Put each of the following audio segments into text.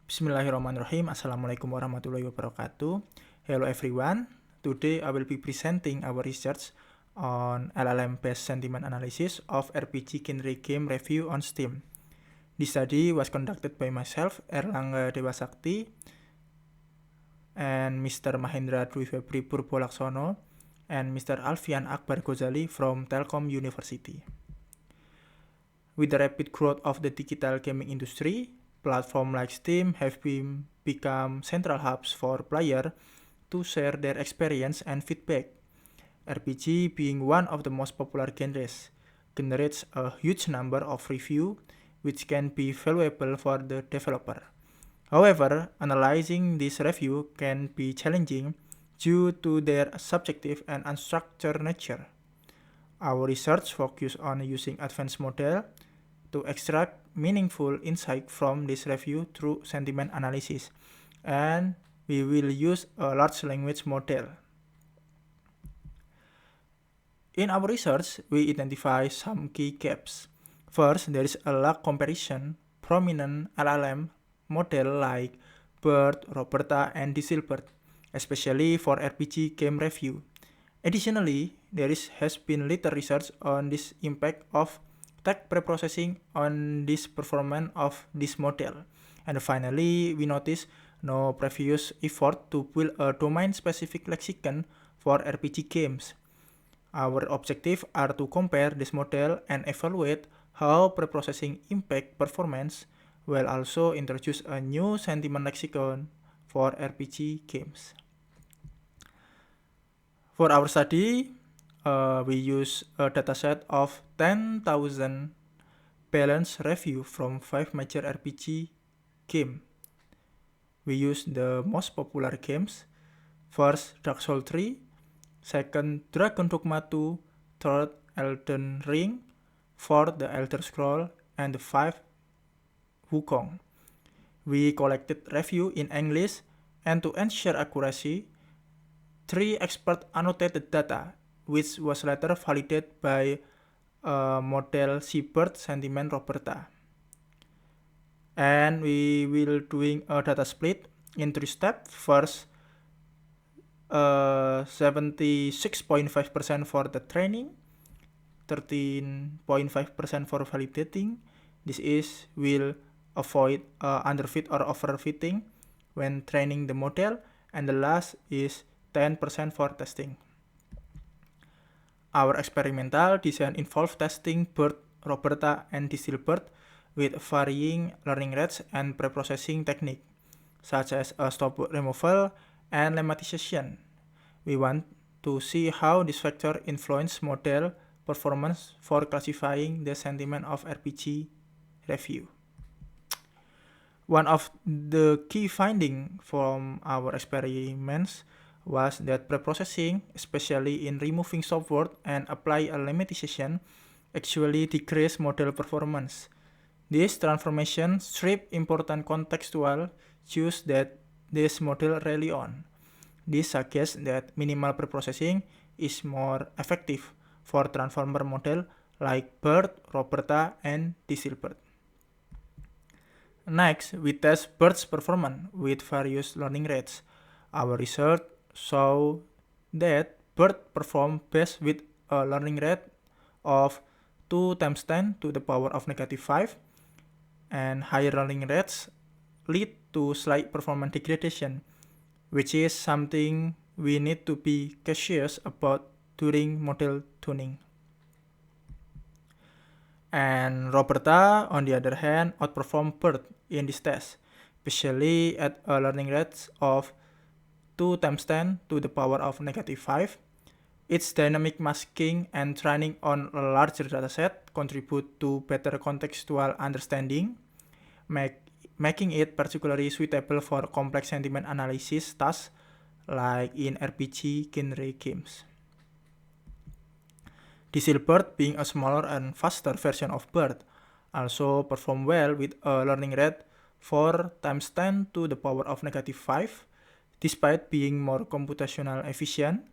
Bismillahirrahmanirrahim. Assalamualaikum warahmatullahi wabarakatuh. Hello everyone. Today I will be presenting our research on LLM-based sentiment analysis of RPG genre game review on Steam. This study was conducted by myself, Erlangga Dewasakti, and Mr. Mahendra Dwi Febri Purbolaksono, and Mr. Alfian Akbar Ghazali from Telkom University. With the rapid growth of the digital gaming industry, platforms like Steam have become central hubs for players to share their experience and feedback. RPG, being one of the most popular genres, generates a huge number of reviews, which can be valuable for the developer. However, analyzing this review can be challenging due to their subjective and unstructured nature. Our research focuses on using advanced models to extract meaningful insight from this review through sentiment analysis, and we will use a large language model. In our research, we identify some key gaps. First, there is a lack comparison prominent LLM model like BERT, Roberta, and Dieselbert, especially for RPG game review. Additionally, there has been little research on this impact of text preprocessing on this performance of this model. And finally, we notice no previous effort to build a domain-specific lexicon for RPG games. Our objectives are to compare this model and evaluate how preprocessing impact performance, while also introduce a new sentiment lexicon for RPG games. For our study, we use a dataset of 10,000 balanced reviews from 5 major RPG games. We use the most popular games. First, Dark Souls 3. Second, Dragon Dogma 2. Third, Elden Ring. Fourth, The Elder Scrolls. And the fifth, Wukong. We collected reviews in English, and to ensure accuracy, 3 experts annotated data, which was later validated by model Seabird Sentiment Roberta. And we will doing a data split in 3 steps. First, 76.5% for the training, 13.5% for validating. This will avoid underfit or overfitting when training the model, and the last is 10% for testing. Our experimental design involved testing BERT, Roberta, and Dieselbert with varying learning rates and preprocessing techniques, such as stop removal and lemmatization. We want to see how this factor influence model performance for classifying the sentiment of RPG review. One of the key findings from our experiments was that preprocessing, especially in removing subword and apply a lemmatization, actually decrease model performance. This transformation strip important contextual cues that this model rely on. This suggests that minimal preprocessing is more effective for transformer model like BERT, Roberta, and Dieselbert. Next, we test BERT's performance with various learning rates. Our research show that BERT perform best with a learning rate of 2 times 10 to the power of -5, and higher learning rates lead to slight performance degradation, which is something we need to be cautious about during model tuning. And Roberta, on the other hand, outperformed BERT in this test, especially at a learning rate of 2 times 10 to the power of -5. Its dynamic masking and training on a larger dataset contribute to better contextual understanding, making it particularly suitable for complex sentiment analysis tasks like in RPG genre games. Dieselbert, being a smaller and faster version of BERT, also performed well with a learning rate 4 times 10 to the power of -5. Despite being more computational efficient,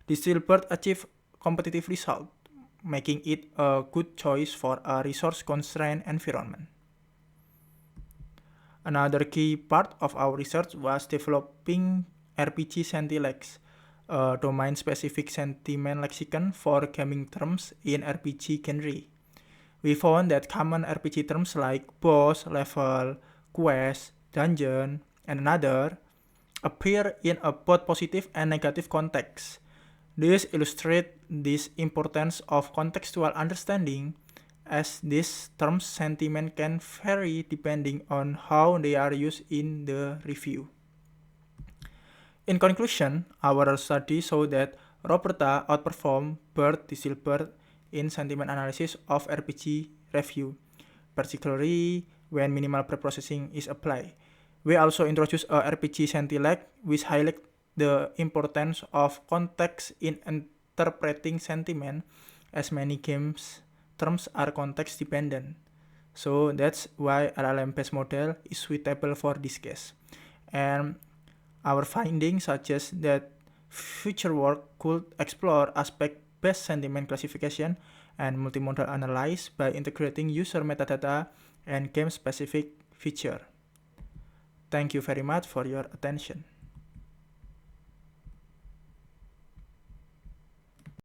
Dieselbert achieved competitive result, making it a good choice for a resource-constrained environment. Another key part of our research was developing RPG Sentilex, a domain-specific sentiment lexicon for gaming terms in RPG genre. We found that common RPG terms like boss, level, quest, dungeon, and another appear in a both positive and negative context. This illustrates the importance of contextual understanding, as these terms' sentiment can vary depending on how they are used in the review. In conclusion, our study showed that Roberta outperformed Bert Distelbert in sentiment analysis of RPG review, particularly when minimal preprocessing is applied. We also introduced a RPG Sentilex, which highlights the importance of context in interpreting sentiment, as many games terms are context dependent. So that's why LLM-based model is suitable for this case. And our findings suggest that future work could explore aspect-based sentiment classification and multimodal analysis by integrating user metadata and game-specific feature. Thank you very much for your attention.